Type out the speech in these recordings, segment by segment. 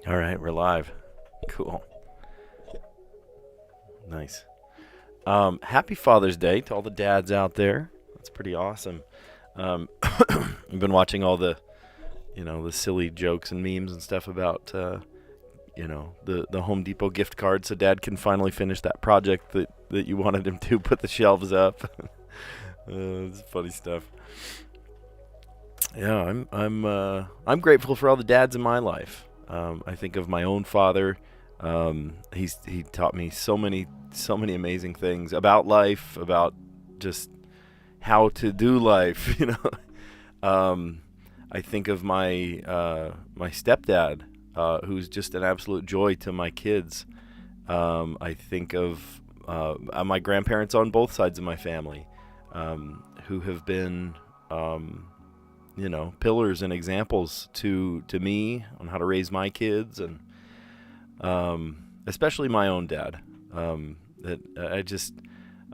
All right, we're live. Cool. Nice. Happy Father's Day to all the dads out there. That's pretty awesome. I've been watching all the, the silly jokes and memes and stuff about, the Home Depot gift card, so Dad can finally finish that project that you wanted him to, put the shelves up. It's funny stuff. Yeah, I'm grateful for all the dads in my life. I think of my own father. He taught me so many amazing things about life, about just how to do life. I think of my stepdad, who's just an absolute joy to my kids. I think of my grandparents on both sides of my family, who have been pillars and examples to me on how to raise my kids, and especially my own dad. That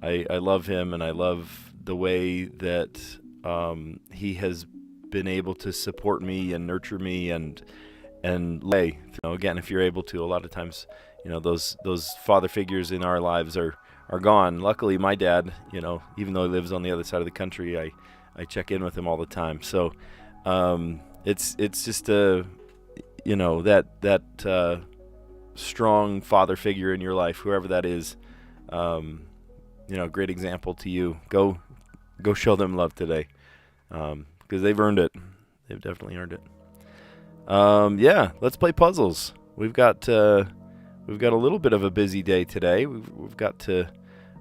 I love him, and I love the way that he has been able to support me and nurture me, and again, if you're able to. A lot of times, those father figures in our lives are gone. Luckily, my dad, even though he lives on the other side of the country, I check in with him all the time. So it's just that strong father figure in your life, whoever that is. Great example to you. Go show them love today, because they've earned it. They've definitely earned it. Let's play puzzles. We've got a little bit of a busy day today. We've got to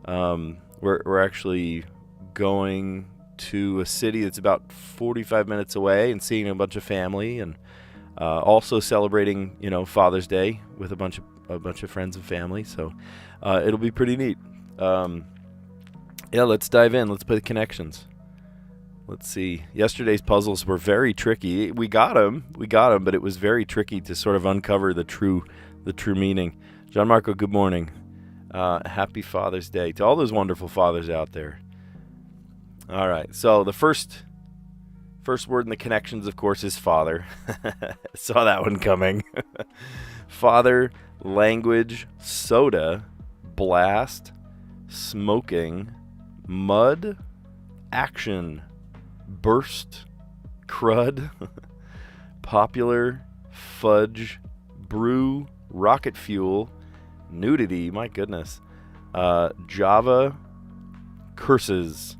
we're actually going to a city that's about 45 minutes away and seeing a bunch of family, and also celebrating Father's Day with a bunch of friends and family. So it'll be pretty neat. Let's dive in. Let's play the connections. Let's see. Yesterday's puzzles were very tricky. We got them, but it was very tricky to sort of uncover the true meaning. John Marco, good morning. Happy Father's Day to all those wonderful fathers out there. All right. So the first word in the connections, of course, is father. Saw that one coming. Father, language, soda, blast, smoking, mud, action, burst, crud, popular, fudge, brew, rocket fuel, nudity, my goodness, Java, curses.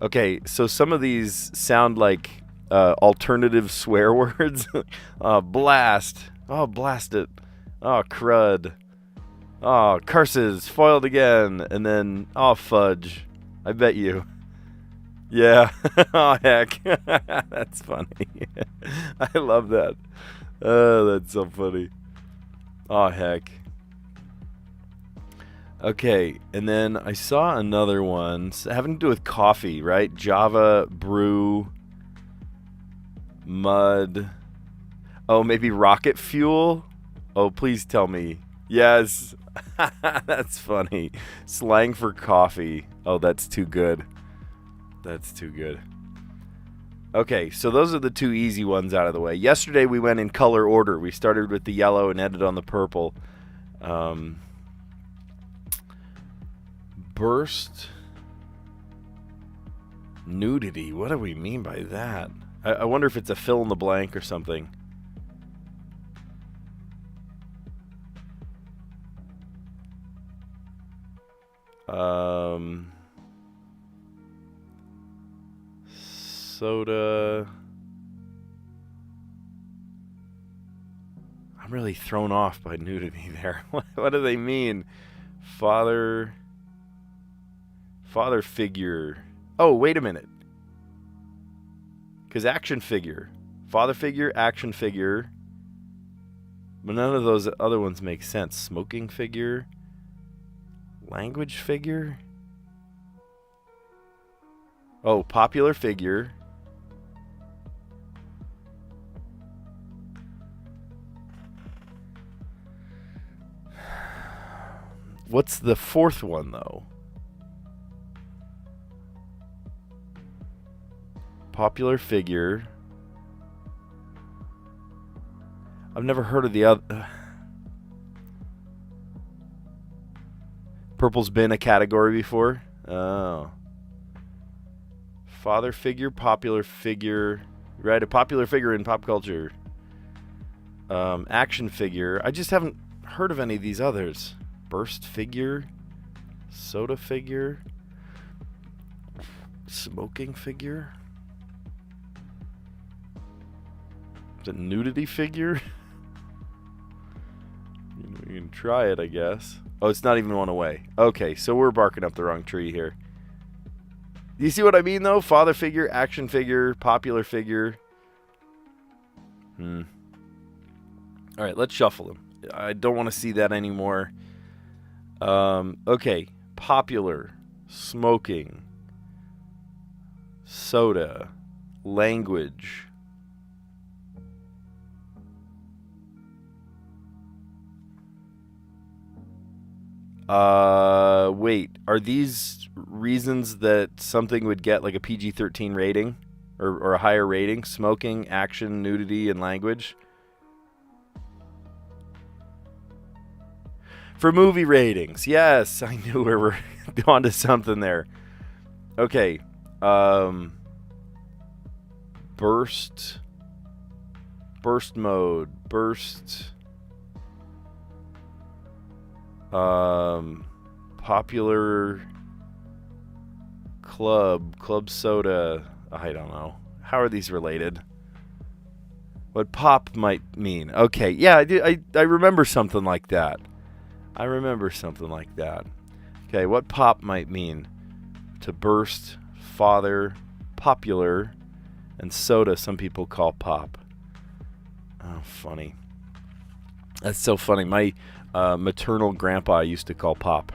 Okay, so some of these sound like alternative swear words. Blast. Oh, blast it. Oh, crud. Oh, curses. Foiled again. And then, oh, fudge. I bet you. Yeah. Oh, heck. That's funny. I love that. Oh, that's so funny. Oh, heck. Okay, and then I saw another one having to do with coffee, right? Java, brew, mud. Oh, maybe rocket fuel? Oh, please tell me. Yes. That's funny. Slang for coffee. Oh, that's too good. That's too good. Okay, so those are the two easy ones out of the way. Yesterday we went in color order. We started with the yellow and ended on the purple. Burst, nudity. What do we mean by that? I wonder if it's a fill in the blank or something. Soda. I'm really thrown off by nudity there. What do they mean? Father figure. Oh, wait a minute. Because action figure. Father figure, action figure. But none of those other ones make sense. Smoking figure. Language figure. Oh, popular figure. What's the fourth one, though? Popular figure. I've never heard of the other. Purple's been a category before. Oh. Father figure, popular figure. Right, a popular figure in pop culture. Action figure. I just haven't heard of any of these others. Burst figure. Soda figure. Smoking figure. Is it nudity figure? You can try it, I guess. Oh, it's not even one away. Okay, so we're barking up the wrong tree here. You see what I mean, though? Father figure, action figure, popular figure. All right, let's shuffle them. I don't want to see that anymore. Okay, popular, smoking, soda, language. Wait, are these reasons that something would get like a PG-13 rating or a higher rating? Smoking, action, nudity, and language? For movie ratings, yes, I knew we were onto something there. Okay, burst mode, burst. Popular club soda. I don't know. How are these related? What pop might mean? Okay, yeah, I remember something like that. Okay, what pop might mean? To burst, father, popular, and soda some people call pop. Oh, funny. That's so funny. My maternal grandpa used to call pop.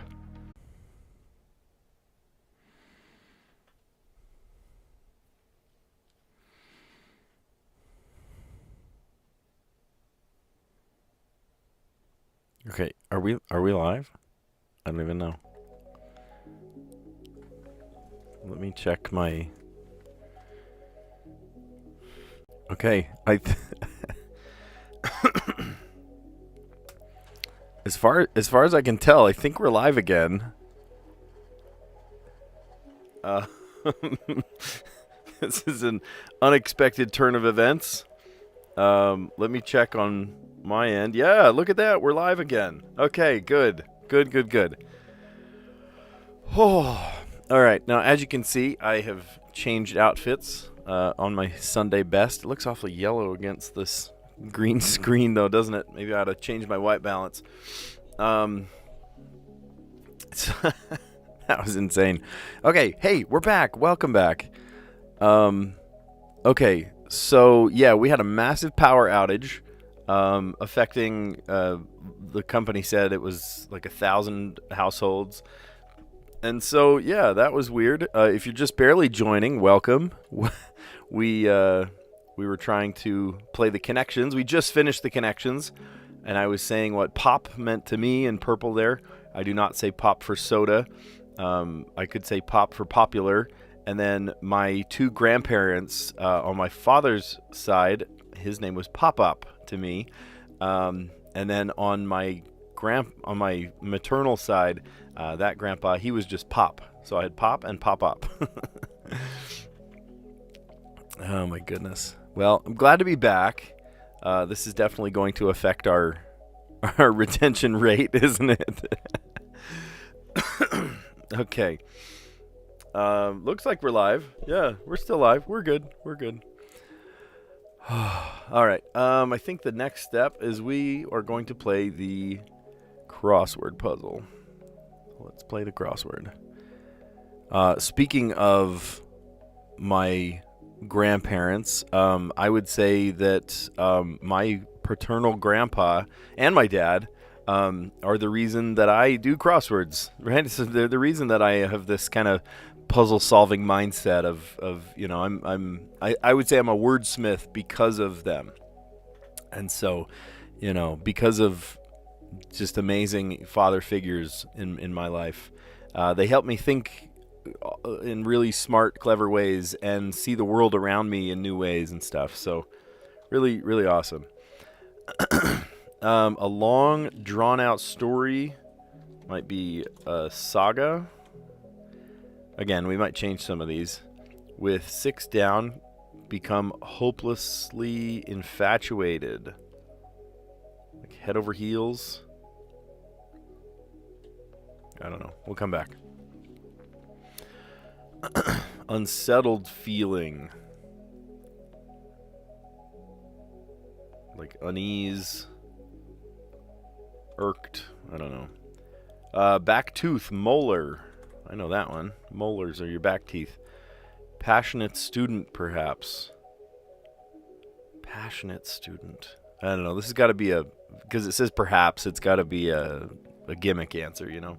Okay, are we live? I don't even know. Let me check my. Okay, As far as I can tell, I think we're live again. This is an unexpected turn of events. Let me check on my end. Yeah, look at that. We're live again. Okay, good. Oh, all right. Now, as you can see, I have changed outfits on my Sunday best. It looks awfully yellow against this green screen, though, doesn't it? Maybe I ought to change my white balance. That was insane. Okay, hey, we're back. Welcome back. Okay, so yeah, we had a massive power outage affecting, the company said it was like 1,000 households. And so, yeah, that was weird. If you're just barely joining, welcome. We were trying to play the connections. We just finished the connections, and I was saying what pop meant to me in purple there. I do not say pop for soda. I could say pop for popular. And then my two grandparents on my father's side, his name was Pop-Up to me. And then on my maternal side, that grandpa, he was just Pop. So I had Pop and Pop-Up. Oh my goodness. Well, I'm glad to be back. This is definitely going to affect our retention rate, isn't it? Okay. Looks like we're live. Yeah, we're still live. We're good. All right. I think the next step is we are going to play the crossword puzzle. Let's play the crossword. Speaking of my grandparents, I would say that my paternal grandpa and my dad are the reason that I do crosswords, right? So they're the reason that I have this kind of puzzle-solving mindset of you know, I would say I'm a wordsmith because of them. And so, you know, because of just amazing father figures in my life, they help me think in really smart, clever ways and see the world around me in new ways and stuff. So really, really awesome. A long, drawn-out story might be a saga. Again, we might change some of these. With 6 down, become hopelessly infatuated. Like head over heels. I don't know. We'll come back. Unsettled feeling. Like unease. Irked. I don't know. Back tooth. Molar. I know that one. Molars are your back teeth. Passionate student, perhaps. Passionate student. I don't know. This has got to be a... Because it says perhaps, it's got to be a gimmick answer, you know?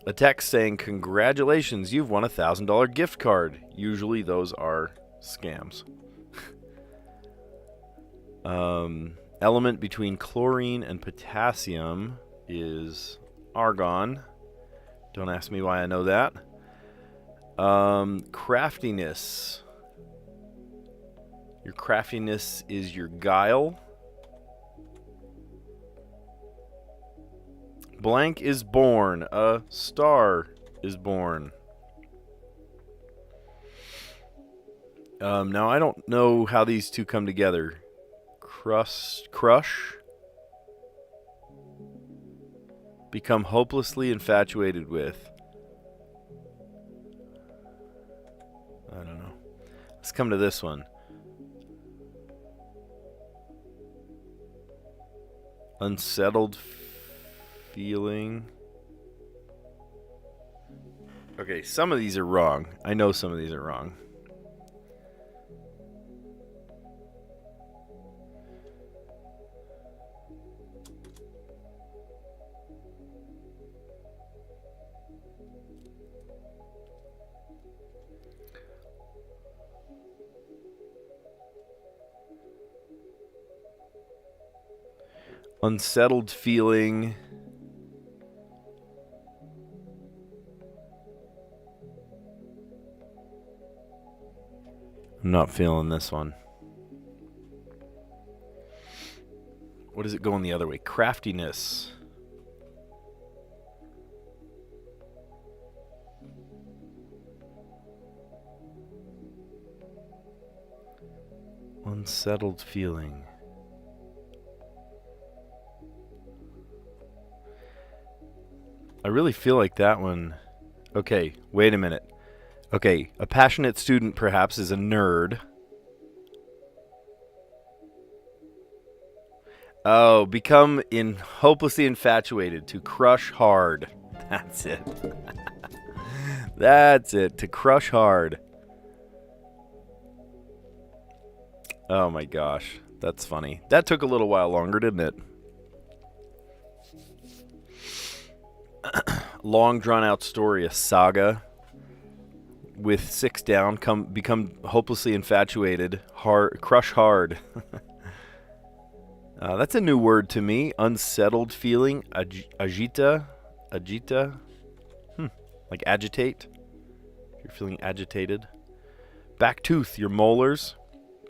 A text saying, congratulations, you've won a $1,000 gift card. Usually those are scams. Element between chlorine and potassium is argon. Don't ask me why I know that. Craftiness. Your craftiness is your guile. Blank is born. A star is born. Now, I don't know how these two come together. Crush. Become hopelessly infatuated with. I don't know. Let's come to this one. Unsettled feeling. Okay, some of these are wrong. I know some of these are wrong. Unsettled feeling. I'm not feeling this one. What is it going the other way? Craftiness. Unsettled feeling. I really feel like that one. Okay, wait a minute. Okay, a passionate student perhaps is a nerd. Oh, become hopelessly infatuated. To crush hard. That's it. That's it. To crush hard. Oh my gosh. That's funny. That took a little while longer, didn't it? Long drawn out story, a saga. With 6 down, become hopelessly infatuated. Crush hard. That's a new word to me. Unsettled feeling. Agita. Like agitate. You're feeling agitated. Back tooth, your molars.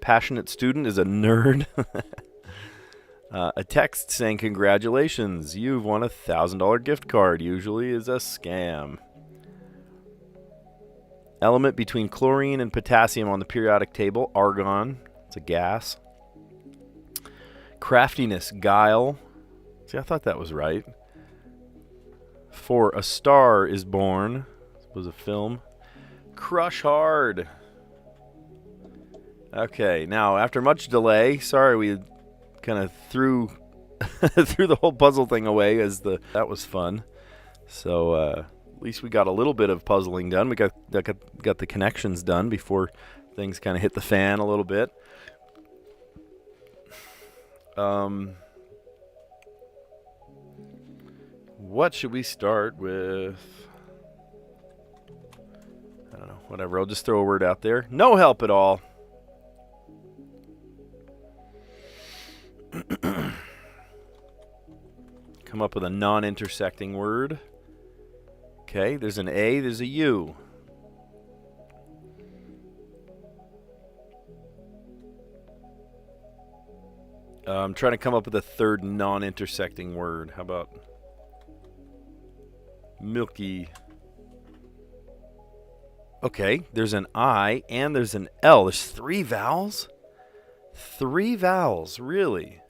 Passionate student is a nerd. A text saying congratulations, you've won a $1,000 gift card. Usually is a scam. Element between chlorine and potassium on the periodic table, argon. It's a gas. Craftiness, guile. See, I thought that was right. 4, a star is born. This was a film. Crush hard. Okay, now after much delay, sorry we kind of threw threw the whole puzzle thing away that was fun. So at least we got a little bit of puzzling done. We got the connections done before things kind of hit the fan a little bit. What should we start with? I don't know. Whatever. I'll just throw a word out there. No help at all. Come up with a non-intersecting word. Okay, there's an A, there's a U. I'm trying to come up with a third non-intersecting word. How about milky? Okay, there's an I and there's an L. There's 3 vowels? 3 vowels, really?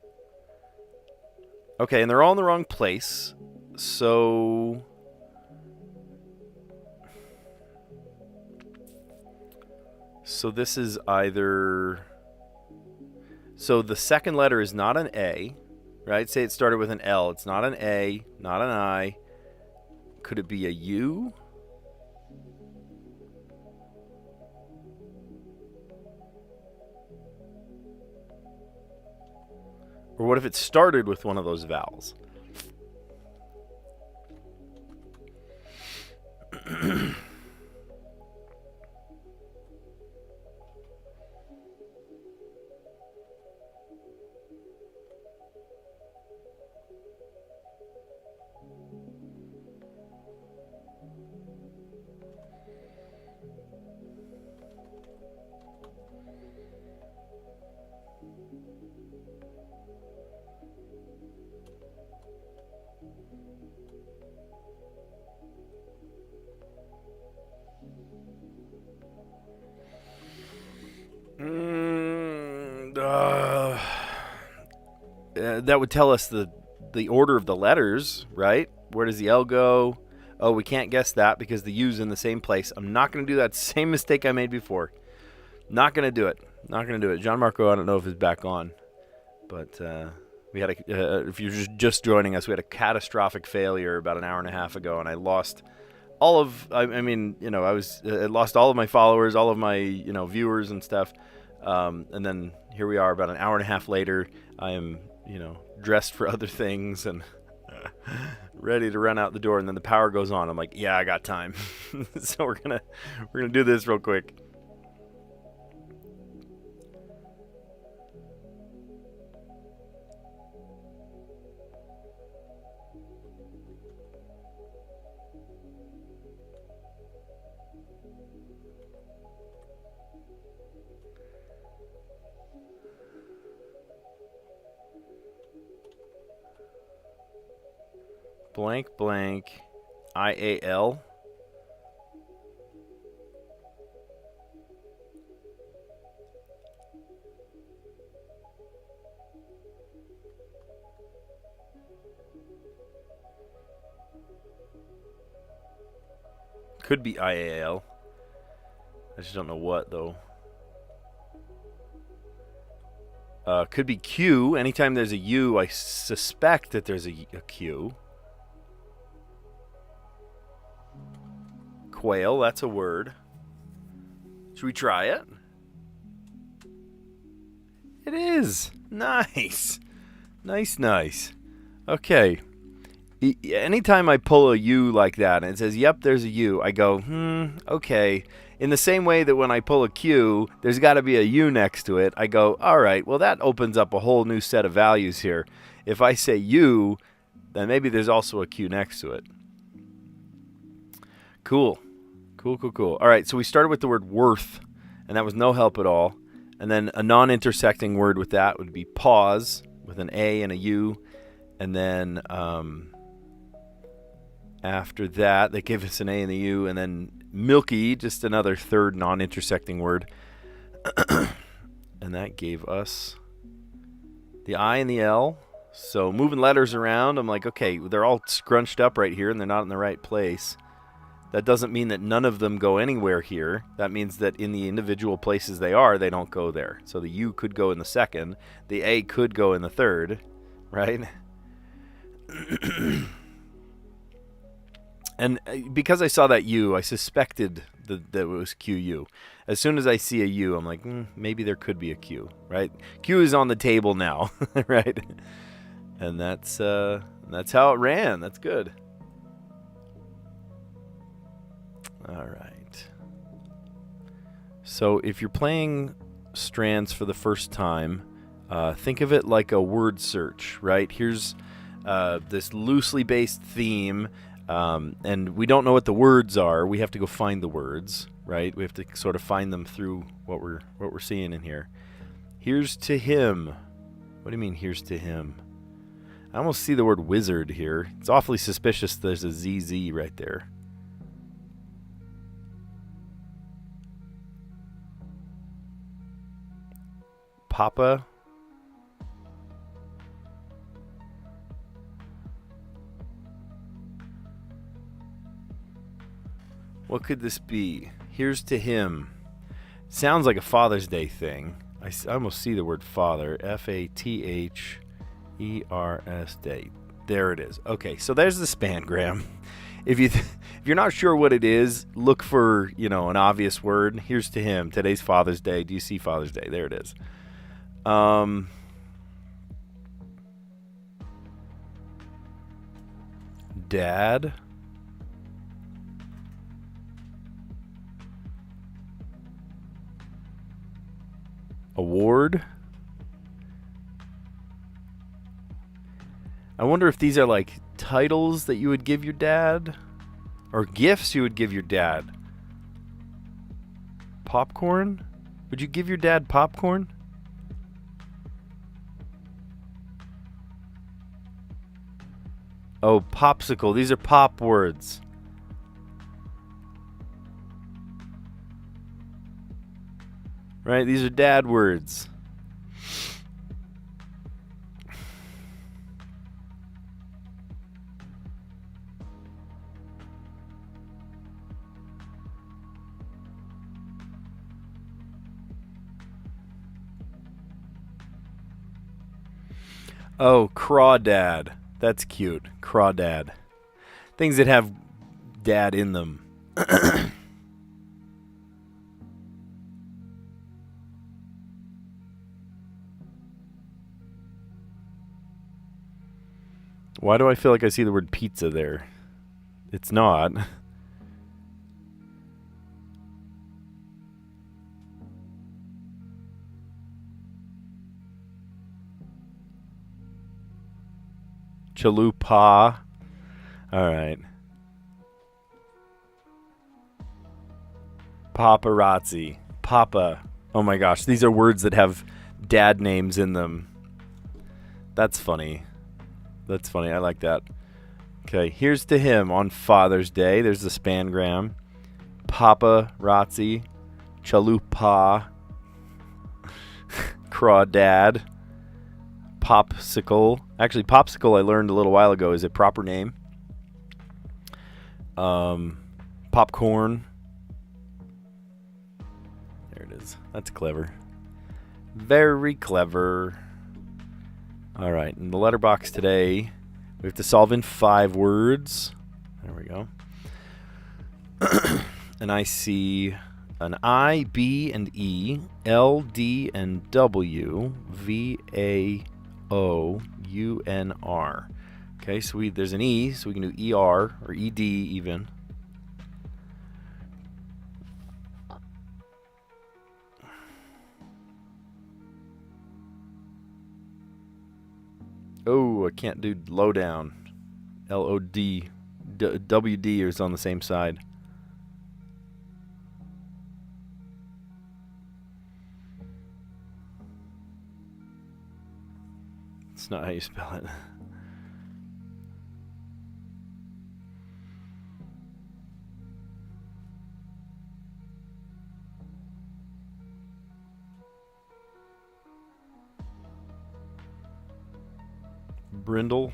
Okay, and they're all in the wrong place. So this is either... So the second letter is not an A, right? Say it started with an L. It's not an A, not an I. Could it be a U? Or what if it started with one of those vowels? That would tell us the order of the letters, right? Where does the L go? Oh, we can't guess that because the U's in the same place. I'm not going to do that same mistake I made before. Not going to do it. Not going to do it. John Marco, I don't know if he's back on. But we had if you're just joining us, we had a catastrophic failure about an hour and a half ago, and I lost all of, I lost all of my followers, all of my, viewers and stuff. And then here we are about an hour and a half later. I am, dressed for other things and ready to run out the door, and then the power goes on. I'm like, yeah, I got time. So we're gonna do this real quick. Blank blank IAL. Could be IAL. I just don't know what though. Could be Q. Anytime there's a U, I suspect that there's a Q. Quail, that's a word. Should we try it? It is. Nice. Nice. Okay. Anytime I pull a U like that and it says, yep, there's a U, I go, okay. In the same way that when I pull a Q, there's got to be a U next to it, I go, all right, well, that opens up a whole new set of values here. If I say U, then maybe there's also a Q next to it. Cool. All right, so we started with the word worth, and that was no help at all. And then a non-intersecting word with that would be pause, with an A and a U. And then after that, they gave us an A and a U. And then milky, just another third non-intersecting word. And that gave us the I and the L. So moving letters around, I'm like, okay, they're all scrunched up right here, and they're not in the right place. That doesn't mean that none of them go anywhere here. That means that in the individual places they are, they don't go there. So the U could go in the second. The A could go in the third, right? And because I saw that U, I suspected that it was QU. As soon as I see a U, I'm like, maybe there could be a Q, right? Q is on the table now, right? And that's how it ran. That's good. All right. So if you're playing Strands for the first time, think of it like a word search, right? Here's this loosely based theme, and we don't know what the words are. We have to go find the words, right? We have to sort of find them through what we're seeing in here. Here's to him, What do you mean, here's to him? I almost see the word wizard here. It's awfully suspicious there's a ZZ right there. Papa. What could this be? Here's to him. Sounds like a Father's Day thing. I almost see the word father. Fathers Day. There it is. Okay, so there's the spangram. If you're not sure what it is, look for, an obvious word. Here's to him. Today's Father's Day. Do you see Father's Day? There it is. Dad. Award. I wonder if these are like titles that you would give your dad or gifts you would give your dad. Popcorn? Would you give your dad popcorn? Oh, popsicle. These are pop words. Right? These are dad words. Oh, crawdad. That's cute. Crawdad. Things that have dad in them. Why do I feel like I see the word pizza there? It's not. Chalupa. All right. Paparazzi. Papa. Oh my gosh, these are words that have dad names in them. That's funny. That's funny. I like that. Okay, here's to him on Father's Day. There's the spangram. Paparazzi. Chalupa. Crawdad. Popsicle. Actually, popsicle I learned a little while ago is a proper name. Popcorn. There it is. That's clever. Very clever. All right, in the letter box today, we have to solve in 5 words. There we go. And I see an I, B, and E, L, D, and W, V, A, O, U, N, R. Okay, so there's an E, so we can do ER or ED even. Oh, I can't do lowdown. LOD. WD is on the same side. It's not how you spell it. Brindle.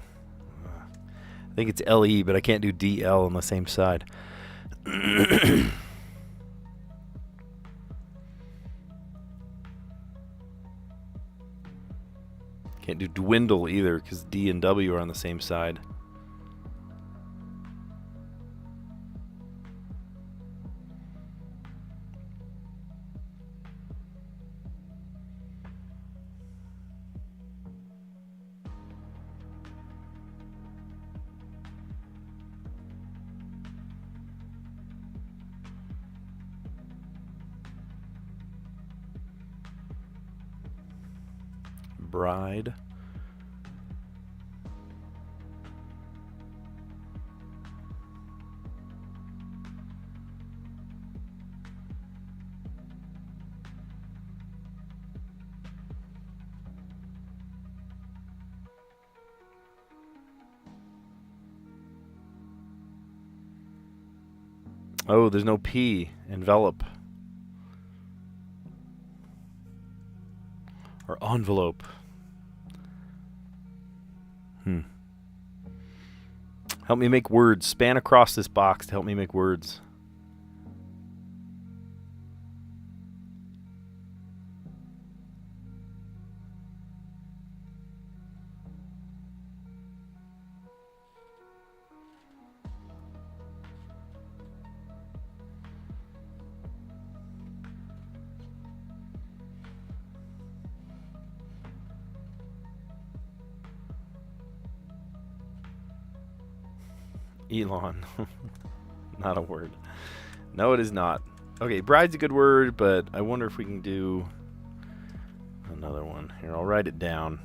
I think it's LE, but I can't do DL on the same side. Can't do dwindle either because D and W are on the same side. Bride. Oh, there's no P. Envelop. Or envelope. Help me make words. Span across this box to help me make words. Elon. Not a word. No, it is not. Okay, bride's a good word, but I wonder if we can do another one. Here, I'll write it down.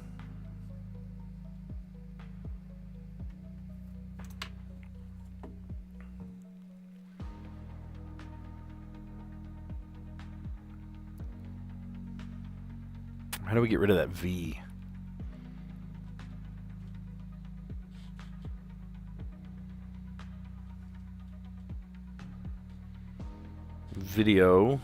How do we get rid of that V? Video.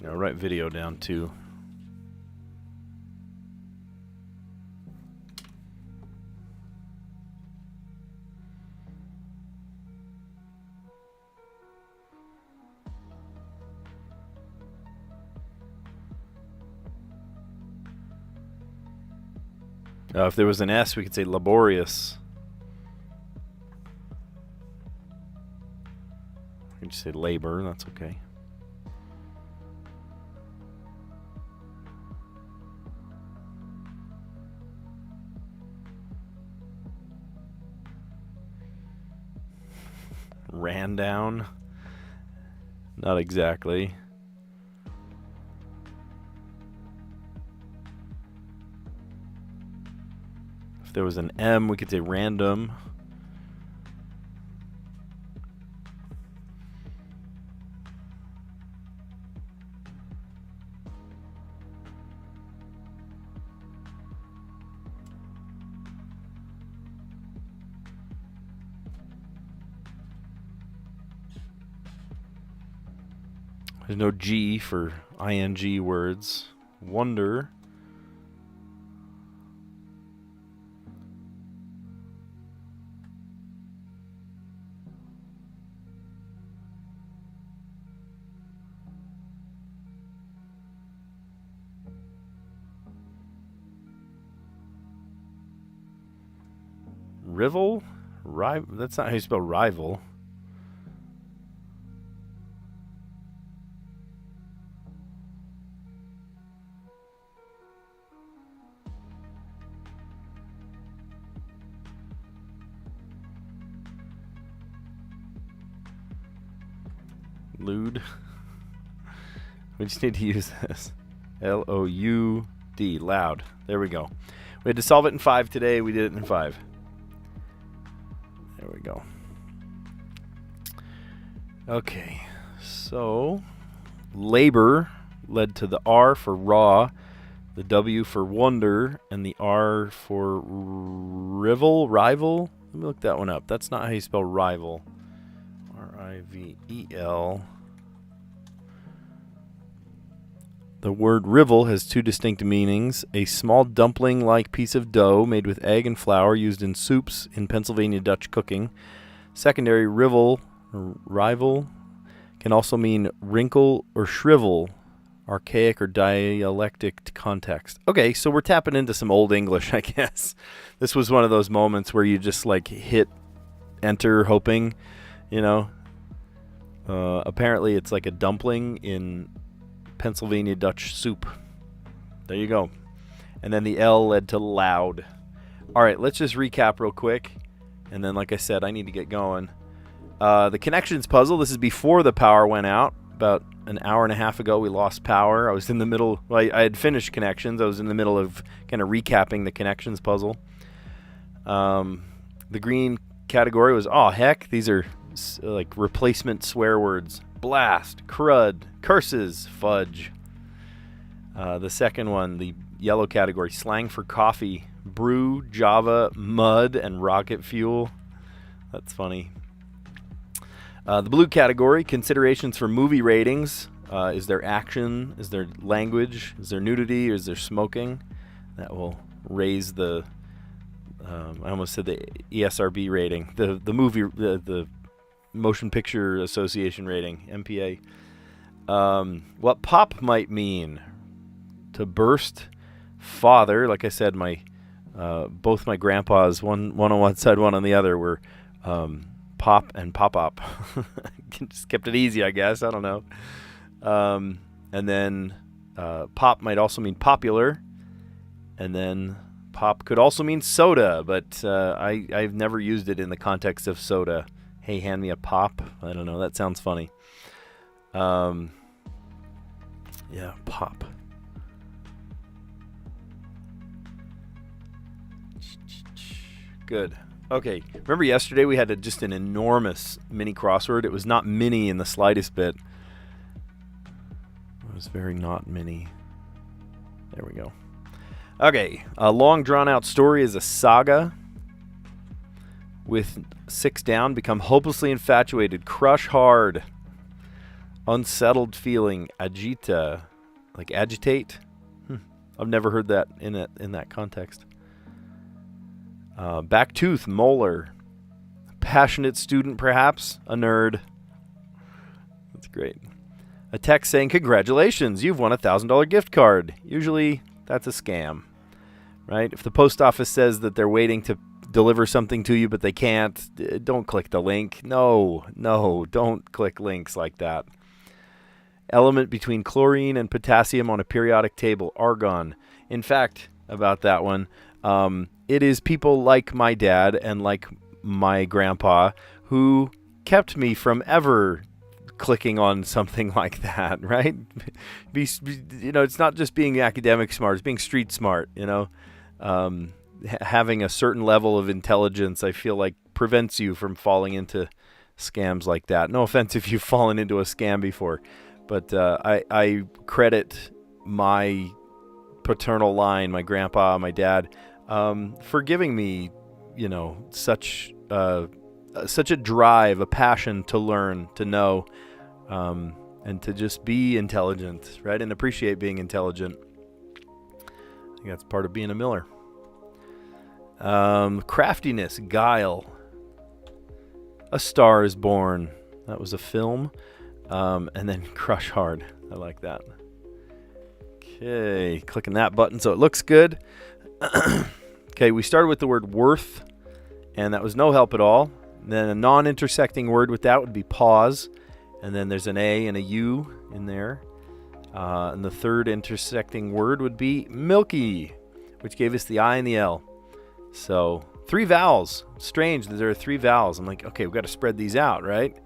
I'll write video down too. If there was an S, we could say laborious. We could just say labor, that's okay. Ran down. Not exactly. If there was an M, we could say random. There's no G for ing words. Wonder. Rival? That's not how you spell rival. Lewd. We just need to use this. L-O-U-D. Loud. There we go. We had to solve it in 5 today. We did it in 5. There we go. Okay. So, labor led to the R for raw, the W for wonder, and the R for rival. Let me look that one up. That's not how you spell rival. R-I-V-E-L. The word rivel has 2 distinct meanings. A small dumpling-like piece of dough made with egg and flour used in soups in Pennsylvania Dutch cooking. Secondary, rival can also mean wrinkle or shrivel, archaic or dialectic context. Okay, so we're tapping into some Old English, I guess. This was one of those moments where you just like hit enter hoping, you know. Apparently it's like a dumpling in Pennsylvania Dutch soup. There you go. And then the L led to loud. All right, let's just recap real quick. And then, like I said, I need to get going. The connections puzzle, this is before the power went out. About an hour and a half ago, we lost power. I was in the middle. Well, I had finished connections. I was in the middle of kind of recapping the connections puzzle. The green category was, oh, heck, these are like replacement swear words. Blast, crud, curses, fudge. The second one, the yellow category, slang for coffee, brew, Java, mud, and rocket fuel. That's funny. The blue category, considerations for movie ratings. Is there action? Is there language? Is there nudity? Or is there smoking? That will raise the, I almost said the ESRB rating, the movie, the Motion Picture Association rating, MPA. What pop might mean. To burst, father, like I said, my both my grandpas, one on one side, one on the other, were Pop and Pop-Up. Just kept it easy, I guess. I don't know. And then pop might also mean popular. And then pop could also mean soda, but I've never used it in the context of soda. Hey, hand me a pop. I don't know. That sounds funny. Yeah, pop. Good. Okay. Remember yesterday we had just an enormous mini crossword? It was not mini in the slightest bit. It was very not mini. There we go. Okay. A long drawn-out story is a saga. With 6 down, become hopelessly infatuated, crush hard, unsettled feeling, agita, like agitate. I've never heard that in that context. Back tooth, molar, passionate student, perhaps a nerd. That's great. A text saying, "Congratulations, you've won a $1,000 gift card." Usually, that's a scam, right? If the post office says that they're waiting to deliver something to you, but they can't, don't click the link. No, don't click links like that. Element between chlorine and potassium on a periodic table, argon. In fact, about that one, it is people like my dad and like my grandpa who kept me from ever clicking on something like that, right? It's not just being academic smart, it's being street smart, having a certain level of intelligence, I feel like, prevents you from falling into scams like that. No offense if you've fallen into a scam before, but I credit my paternal line, my grandpa, my dad, for giving me, such a drive, a passion to learn, to know, and to just be intelligent, right? And appreciate being intelligent. I think that's part of being a Miller. Craftiness, guile. A Star is Born. That was a film. And then crush hard. I like that. Okay, clicking that button so it looks good. Okay, we started with the word worth, and that was no help at all. And then a non-intersecting word with that would be pause, and then there's an A and a U in there. And the third intersecting word would be milky, which gave us the I and the L. So 3 vowels. Strange that there are 3 vowels. I'm like, okay, we've got to spread these out, right?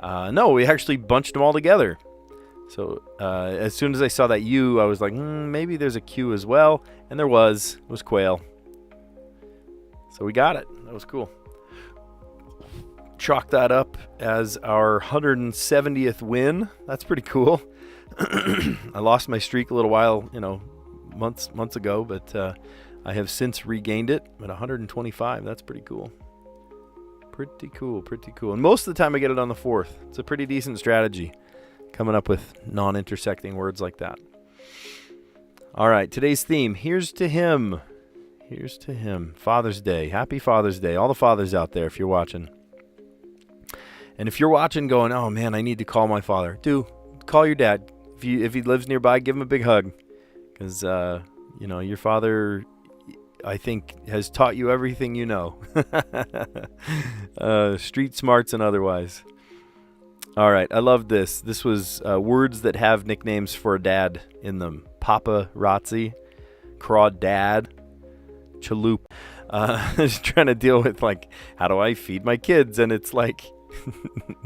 No, we actually bunched them all together. So as soon as I saw that U, I was like, maybe there's a Q as well. And there was. It was quail. So we got it. That was cool. Chalk that up as our 170th win. That's pretty cool. I lost my streak a little while, months ago, but I have since regained it at 125. That's pretty cool. Pretty cool. And most of the time I get it on the 4th. It's a pretty decent strategy, coming up with non-intersecting words like that. All right, today's theme, here's to him. Here's to him. Father's Day. Happy Father's Day. All the fathers out there, if you're watching. And if you're watching going, oh man, I need to call my father, call your dad. If he lives nearby, give him a big hug. Because, your father, I think, has taught you everything you know. Street smarts and otherwise. All right, I love this. This was words that have nicknames for a dad in them. Papa Razzi, Crawdad, Chalup. Just trying to deal with, like, how do I feed my kids? And it's like,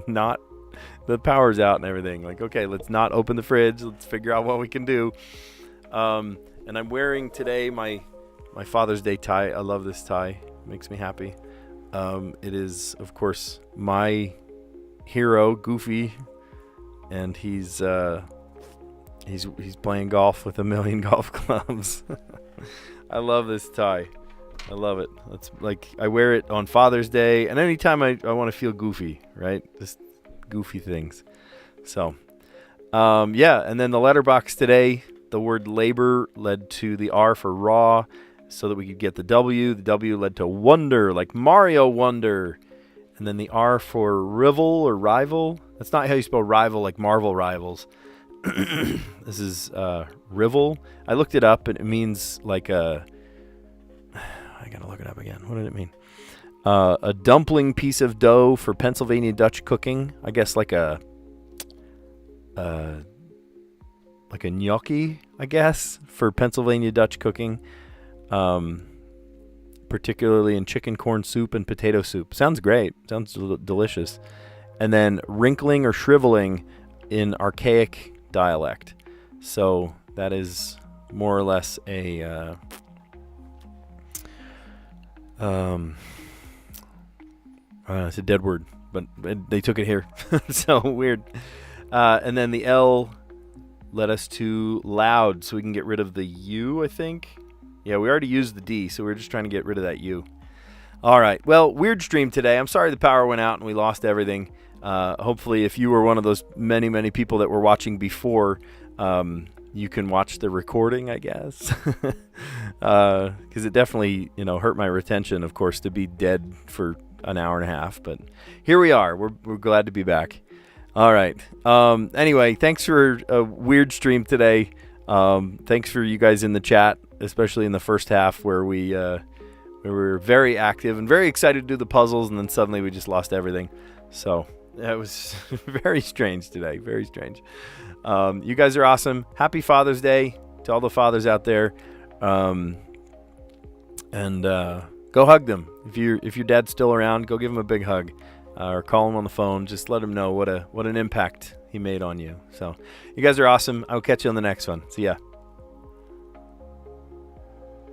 not, the power's out and everything. Like, okay, let's not open the fridge. Let's figure out what we can do. And I'm wearing today my Father's Day tie. I love this tie. It makes me happy. It is, of course, my hero, Goofy, and he's playing golf with 1,000,000 golf clubs. I love this tie. I love it. It's like, I wear it on Father's Day and anytime I want to feel goofy, right? Just goofy things. So, yeah. And then the letterbox today, the word labor led to the R for raw so that we could get the W. The W led to wonder, like Mario Wonder. And then the R for rival or rival. That's not how you spell rival, like Marvel Rivals. This is rival. I looked it up and it means like a... I gotta look it up again. What did it mean? A dumpling piece of dough for Pennsylvania Dutch cooking. I guess like a gnocchi, I guess, for Pennsylvania Dutch cooking. Particularly in chicken corn soup and potato soup. Sounds great. Sounds delicious. And then wrinkling or shriveling in archaic dialect. So that is more or less a... it's a dead word, but they took it here. So weird. And then the L led us to loud, so we can get rid of the U, I think. Yeah, we already used the D, so we're just trying to get rid of that U. All right. Well, weird stream today. I'm sorry the power went out and we lost everything. Hopefully, if you were one of those many, many people that were watching before, you can watch the recording, I guess. Because it definitely, hurt my retention, of course, to be dead for an hour and a half. But here we are. We're glad to be back. All right. Anyway, thanks for a weird stream today. Thanks for you guys in the chat, especially in the first half where we were very active and very excited to do the puzzles, and then suddenly we just lost everything. So it was very strange today. Very strange. You guys are awesome. Happy Father's Day to all the fathers out there. And go hug them. If your dad's still around, go give him a big hug, or call him on the phone. Just let him know what an impact he made on you. So you guys are awesome. I'll catch you on the next one. See ya.